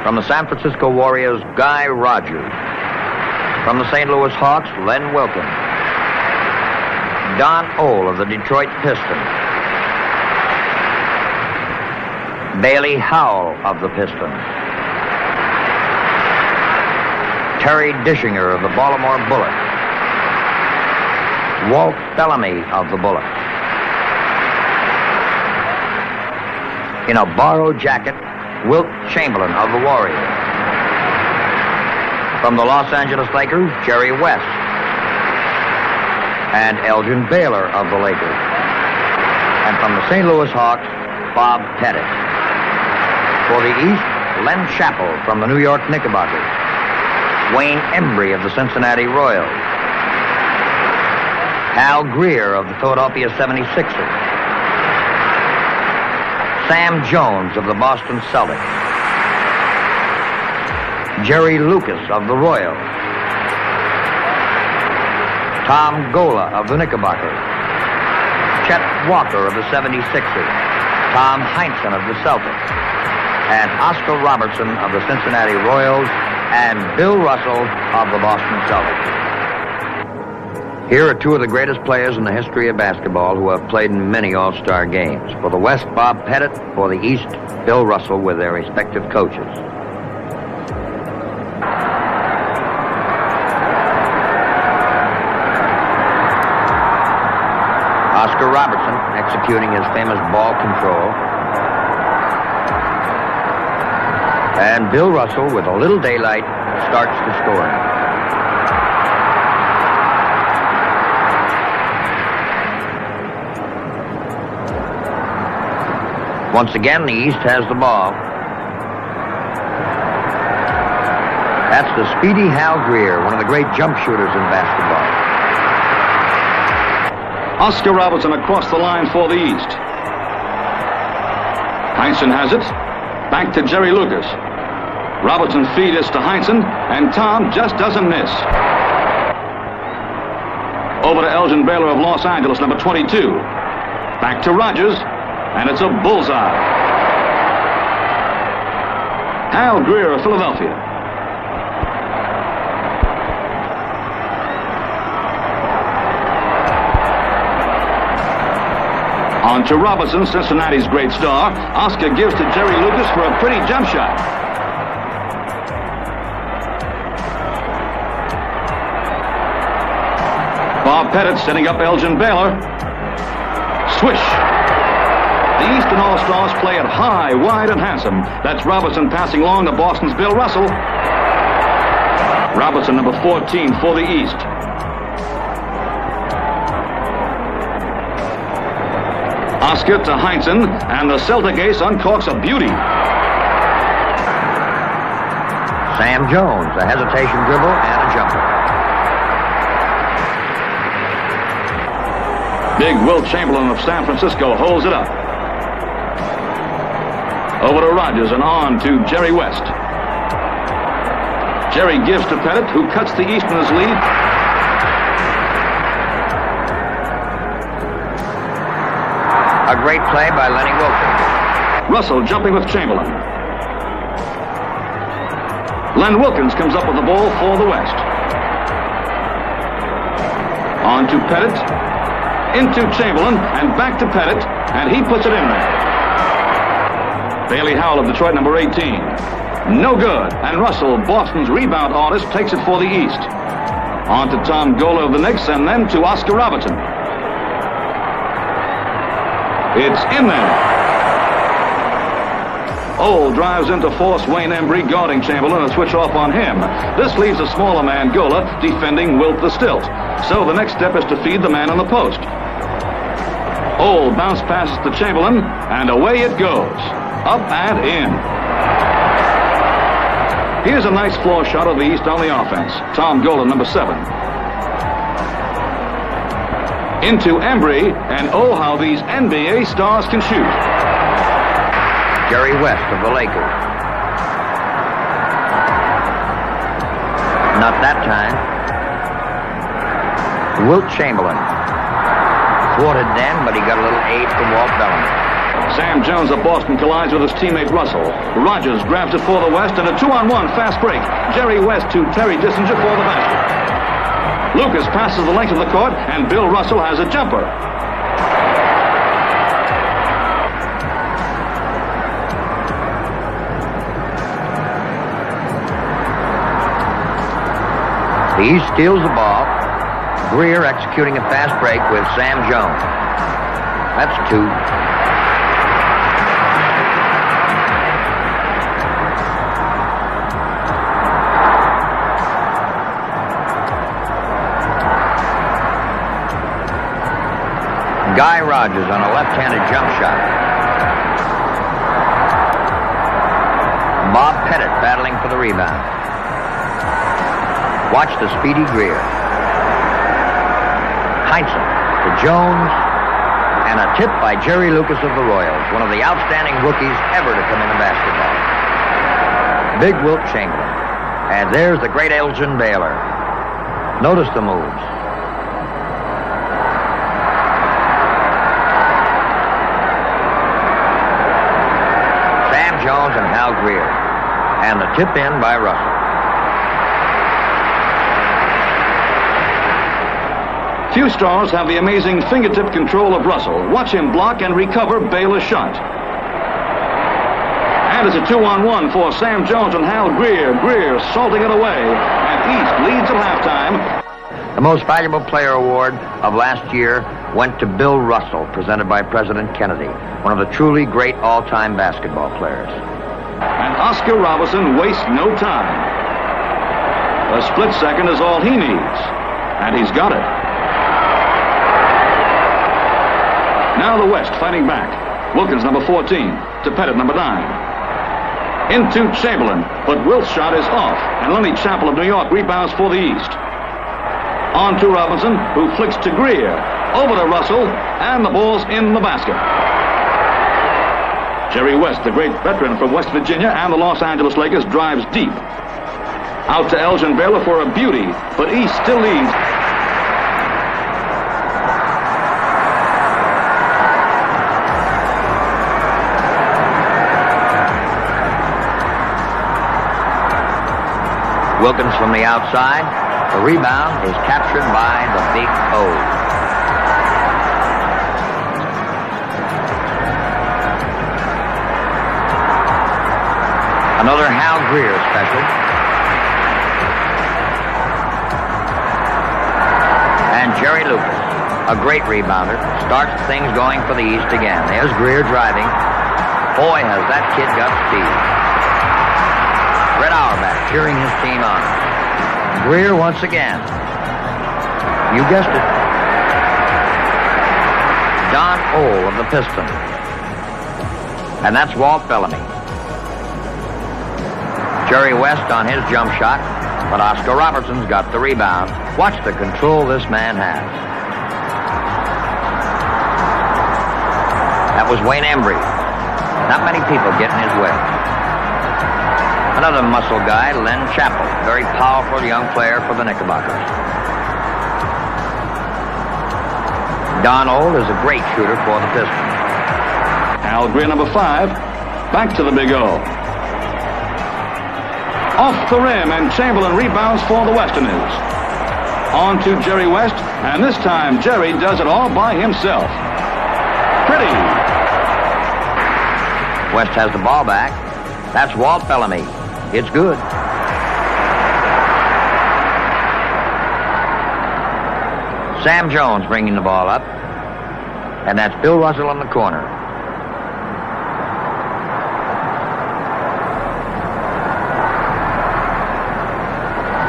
From the San Francisco Warriors, Guy Rogers. From the St. Louis Hawks, Len Wilkins. Don Ole of the Detroit Pistons. Bailey Howell of the Pistons. Terry Dischinger of the Baltimore Bullets. Walt Bellamy of the Bullets. In a borrowed jacket, Wilt Chamberlain of the Warriors. From the Los Angeles Lakers, Jerry West. And Elgin Baylor of the Lakers. And from the St. Louis Hawks, Bob Pettit. For the East, Len Chappell from the New York Knickerbockers. Wayne Embry of the Cincinnati Royals. Hal Greer of the Philadelphia 76ers. Sam Jones of the Boston Celtics. Jerry Lucas of the Royals. Tom Gola of the Knickerbockers. Chet Walker of the 76ers. Tom Heinsohn of the Celtics. And Oscar Robertson of the Cincinnati Royals. And Bill Russell of the Boston Celtics. Here are two of the greatest players in the history of basketball who have played in many All-Star games. For the West, Bob Pettit. For the East, Bill Russell with their respective coaches. Oscar Robertson executing his famous ball control. And Bill Russell, with a little daylight, starts the scoring. Once again, the East has the ball. That's the speedy Hal Greer, one of the great jump shooters in basketball. Oscar Robertson across the line for the East. Heinsohn has it. Back to Jerry Lucas. Robertson feed is to Heinsohn, and Tom just doesn't miss. Over to Elgin Baylor of Los Angeles, number 22. Back to Rogers, and it's a bullseye. Hal Greer of Philadelphia. On to Robertson, Cincinnati's great star. Oscar gives to Jerry Lucas for a pretty jump shot. Bob Pettit setting up Elgin Baylor. Swish. The Eastern All-Stars play it high, wide, and handsome. That's Robertson passing along to Boston's Bill Russell. Robertson, number 14 for the East. Oscar to Heinsohn, and the Celtic ace uncorks a beauty. Sam Jones, a hesitation dribble and a jumper. Big Wilt Chamberlain of San Francisco holds it up. Over to Rogers and on to Jerry West. Jerry gives to Pettit, who cuts the Easterners' lead. A great play by Lenny Wilkins. Russell jumping with Chamberlain. Len Wilkins comes up with the ball for the West. On to Pettit. Into Chamberlain and back to Pettit, and he puts it in there. Bailey Howell of Detroit, number 18. No good. And Russell, Boston's rebound artist, takes it for the East. On to Tom Gola of the Knicks, and then to Oscar Robertson. It's in there. Ole drives in to force Wayne Embry, guarding Chamberlain, and switch off on him. This leaves a smaller man, Gola, defending Wilt the Stilt. So the next step is to feed the man on the post. Ole bounce passes to Chamberlain, and away it goes. Up and in. Here's a nice floor shot of the East on the offense. Tom Gola, number 7. Into Embry, and oh, how these NBA stars can shoot. Jerry West of the Lakers. Not that time. Wilt Chamberlain. Thwarted then, but he got a little aid from Walt Bellamy. Sam Jones of Boston collides with his teammate Russell. Rogers grabs it for the West and a 2-on-1 fast break. Jerry West to Terry Dissinger for the basket. Lucas passes the length of the court and Bill Russell has a jumper. The East steals the ball. Greer executing a fast break with Sam Jones. That's 2. Guy Rogers on a left-handed jump shot. Bob Pettit battling for the rebound. Watch the speedy Greer. Heinsohn to Jones, and a tip by Jerry Lucas of the Royals, one of the outstanding rookies ever to come into basketball. Big Wilt Chamberlain. And there's the great Elgin Baylor. Notice the moves. Sam Jones and Hal Greer. And the tip in by Russell. Few stars have the amazing fingertip control of Russell. Watch him block and recover Baylor's shot. And it's a 2-on-1 for Sam Jones and Hal Greer. Greer salting it away. And East leads at halftime. The Most Valuable Player Award of last year went to Bill Russell, presented by President Kennedy, one of the truly great all-time basketball players. And Oscar Robertson wastes no time. A split second is all he needs. And he's got it. Now the West fighting back. Wilkins, number 14, to Pettit, number 9. Into Chamberlain, but Wilt's shot is off, and Lenny Chappell of New York rebounds for the East. On to Robinson, who flicks to Greer. Over to Russell, and the ball's in the basket. Jerry West, the great veteran from West Virginia and the Los Angeles Lakers, drives deep. Out to Elgin Baylor for a beauty, but East still leads. Wilkins from the outside. The rebound is captured by the Big O. Another Hal Greer special. And Jerry Lucas, a great rebounder, starts things going for the East again. There's Greer driving. Boy, has that kid got speed. Red Auerbach cheering his team on. Greer once again. You guessed it. Don Ole of the Pistons. And that's Walt Bellamy. Jerry West on his jump shot, but Oscar Robertson's got the rebound. Watch the control this man has. That was Wayne Embry. Not many people get in his way. Another muscle guy, Len Chappell, very powerful young player for the Knickerbockers. Don Ole is a great shooter for the Pistons. Hal Greer, number 5, back to the Big O. Off the rim, and Chamberlain rebounds for the Westerners. On to Jerry West, and this time Jerry does it all by himself. Pretty. West has the ball back. That's Walt Bellamy. It's good. Sam Jones bringing the ball up. And that's Bill Russell in the corner.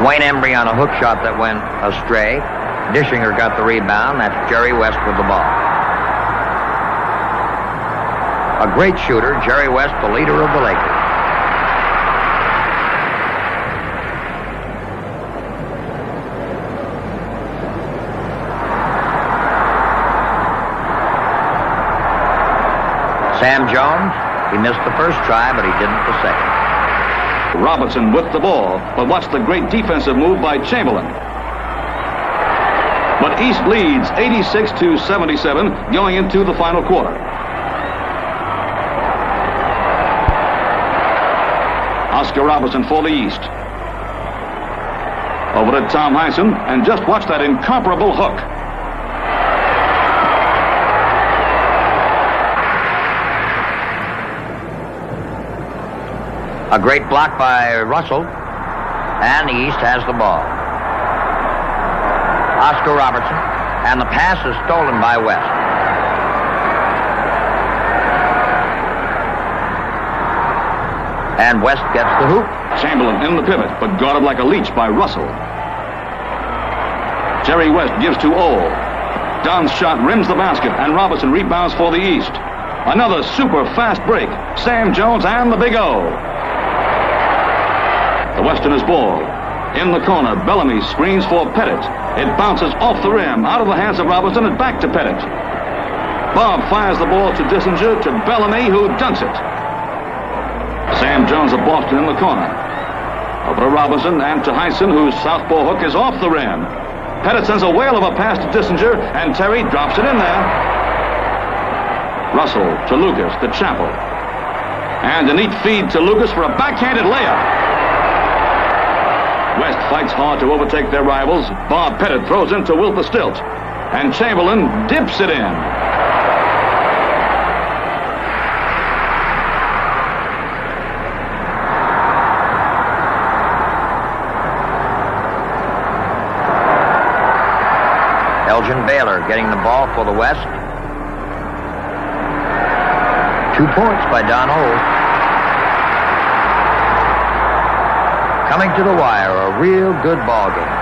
Wayne Embry on a hook shot that went astray. Dishinger got the rebound. That's Jerry West with the ball. A great shooter, Jerry West, the leader of the Lakers. Sam Jones, he missed the first try, but he didn't the second. Robinson with the ball, but watch the great defensive move by Chamberlain. But East leads 86-77 going into the final quarter. Oscar Robertson for the East. Over to Tom Heinsohn, and just watch that incomparable hook. A great block by Russell, and the East has the ball. Oscar Robertson, and the pass is stolen by West. And West gets the hoop. Chamberlain in the pivot, but guarded like a leech by Russell. Jerry West gives to Ole. Don's shot rims the basket, and Robertson rebounds for the East. Another super fast break. Sam Jones and the Big O. The Westerners' ball. In the corner, Bellamy screens for Pettit. It bounces off the rim, out of the hands of Robertson, and back to Pettit. Bob fires the ball to Dissinger, to Bellamy, who dunks it. Sam Jones of Boston in the corner. Over to Robinson and to Heinsohn, whose southpaw hook is off the rim. Pettit sends a whale of a pass to Dissinger, and Terry drops it in there. Russell to Lucas, to Chappell. And a neat feed to Lucas for a backhanded layup. West fights hard to overtake their rivals. Bob Pettit throws into Wilfer Stilt. And Chamberlain dips it in. Elgin Baylor getting the ball for the West. 2 points by Don Ole. Coming to the wire, a real good ball game.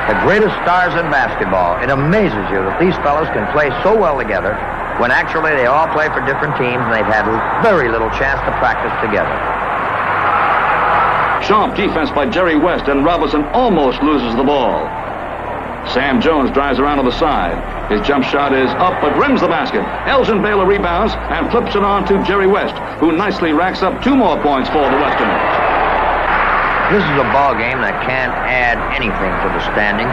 The greatest stars in basketball. It amazes you that these fellows can play so well together when actually they all play for different teams and they've had very little chance to practice together. Sharp defense by Jerry West, and Robinson almost loses the ball. Sam Jones drives around to the side. His jump shot is up, but rims the basket. Elgin Baylor rebounds and flips it on to Jerry West, who nicely racks up 2 more points for the Westerners. This is a ball game that can't add anything to the standing,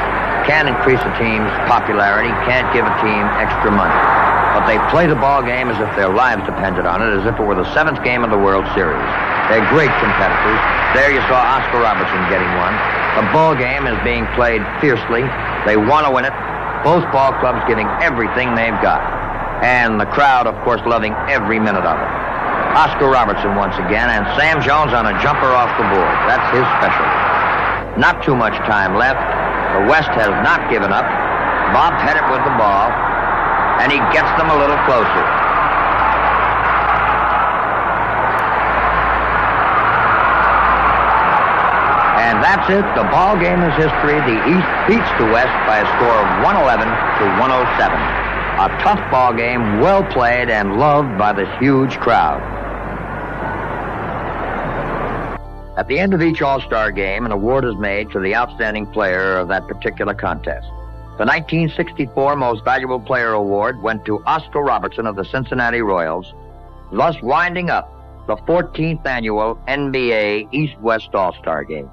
can't increase a team's popularity, can't give a team extra money. But they play the ball game as if their lives depended on it, as if it were the 7th game of the World Series. They're great competitors. There you saw Oscar Robertson getting one. The ball game is being played fiercely. They want to win it. Both ball clubs giving everything they've got. And the crowd, of course, loving every minute of it. Oscar Robertson once again, and Sam Jones on a jumper off the board. That's his specialty. Not too much time left. The West has not given up. Bob Pettit with the ball, and he gets them a little closer. And that's it. The ball game is history. The East beats the West by a score of 111 to 107. A tough ball game, well played and loved by this huge crowd. At the end of each All-Star game, an award is made to the outstanding player of that particular contest. The 1964 Most Valuable Player Award went to Oscar Robertson of the Cincinnati Royals, thus winding up the 14th annual NBA East-West All-Star Game.